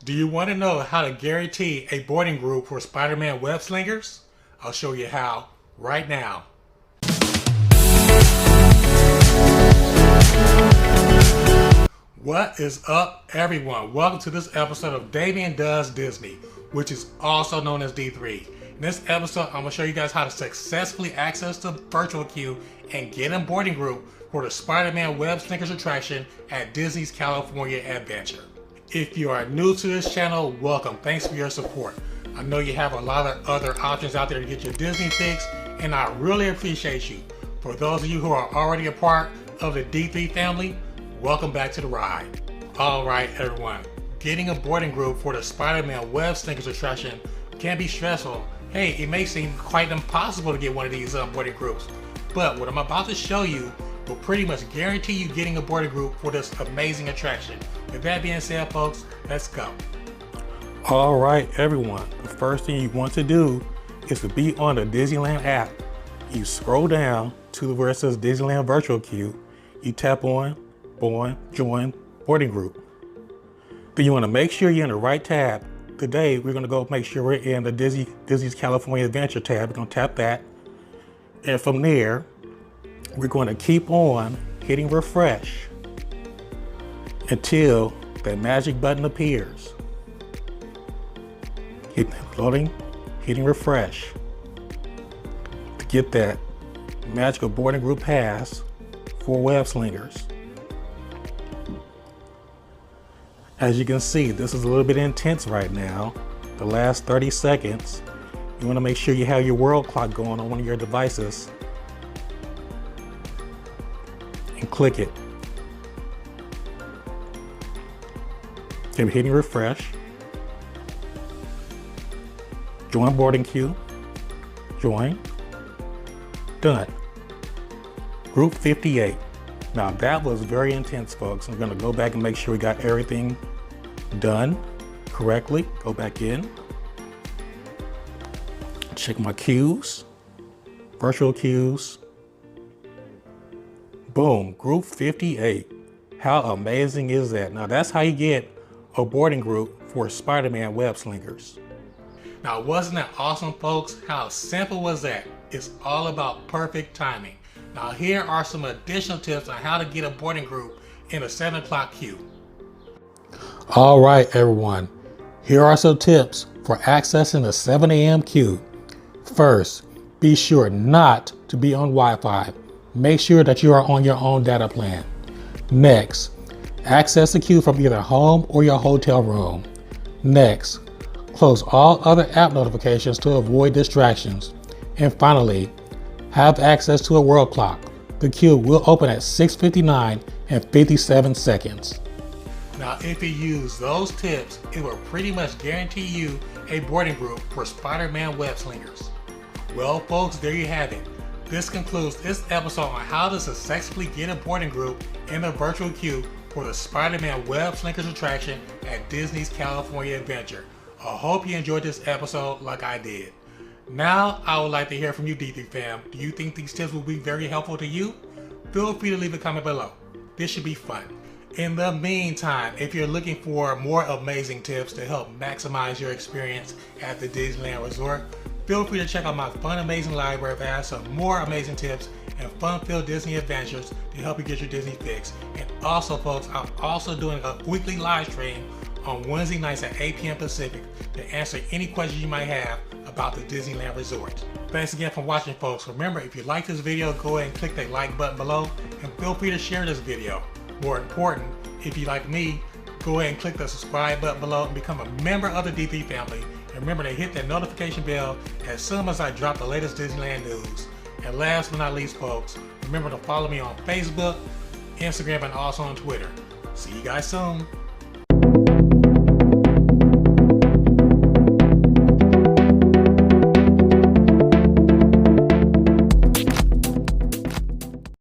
Do you want to know how to guarantee a boarding group for Spider-Man web slingers? I'll show you how right now. What is up, everyone? Welcome to this episode of Davian Does Disney, which is also known as D3. In this episode, I'm going to show you guys how to successfully access the virtual queue and get a boarding group for the Spider-Man web slingers attraction at Disney's California Adventure. If you are new to this channel, welcome. Thanks for your support. I know you have a lot of other options out there to get your Disney fix, and I really appreciate you. For those of you who are already a part of the D3 family, welcome back to the ride. Alright everyone, getting a boarding group for the Spider-Man web slingers attraction can be stressful. Hey, it may seem quite impossible to get one of these boarding groups, but what I'm about to show you will pretty much guarantee you getting a boarding group for this amazing attraction. With that being said, folks, let's go. Alright everyone, the first thing you want to do is to be on the Disneyland app. You scroll down to where it says Disneyland Virtual Queue. You tap on Join Boarding Group. Then you want to make sure you're in the right tab. Today, we're going to go make sure we're in the Disney's California Adventure tab. We're going to tap that. And from there, we're going to keep on hitting refresh until that magic button appears. Keep loading, hitting refresh to get that magical boarding group pass for web slingers. As you can see, this is a little bit intense right now. The last 30 seconds, you want to make sure you have your world clock going on one of your devices and click it. Keep hitting refresh. Join boarding queue. Join. Done. Group 58. Now that was very intense, folks. I'm going to go back and make sure we got everything done correctly. Go back in. Check my queues. Virtual queues. Boom, group 58. How amazing is that? Now that's how you get a boarding group for Spider-Man web slingers. Now wasn't that awesome, folks? How simple was that? It's all about perfect timing. Now here are some additional tips on how to get a boarding group in a 7 o'clock queue. All right, everyone. Here are some tips for accessing the 7 a.m. queue. First, be sure not to be on Wi-Fi. Make sure that you are on your own data plan. Next, access the queue from either home or your hotel room. Next, close all other app notifications to avoid distractions. And finally, have access to a world clock. The queue will open at 6:59 and 57 seconds. Now, if you use those tips, it will pretty much guarantee you a boarding group for Spider-Man web slingers. Well, folks, there you have it. This concludes this episode on how to successfully get a boarding group in the virtual queue for the Spider-Man web slingers attraction at Disney's California Adventure. I hope you enjoyed this episode like I did. Now, I would like to hear from you, D3 fam. Do you think these tips will be very helpful to you? Feel free to leave a comment below. This should be fun. In the meantime, if you're looking for more amazing tips to help maximize your experience at the Disneyland Resort, feel free to check out my fun, amazing library that has some more amazing tips and fun-filled Disney adventures to help you get your Disney fix. And also, folks, I'm also doing a weekly live stream on Wednesday nights at 8 p.m. Pacific to answer any questions you might have about the Disneyland Resort. Thanks again for watching, folks. Remember, if you like this video, go ahead and click that like button below and feel free to share this video. More important, if you like me, go ahead and click the subscribe button below and become a member of the D3 family. And remember to hit that notification bell as soon as I drop the latest Disneyland news. And last but not least, folks, remember to follow me on Facebook, Instagram, and also on Twitter. See you guys soon.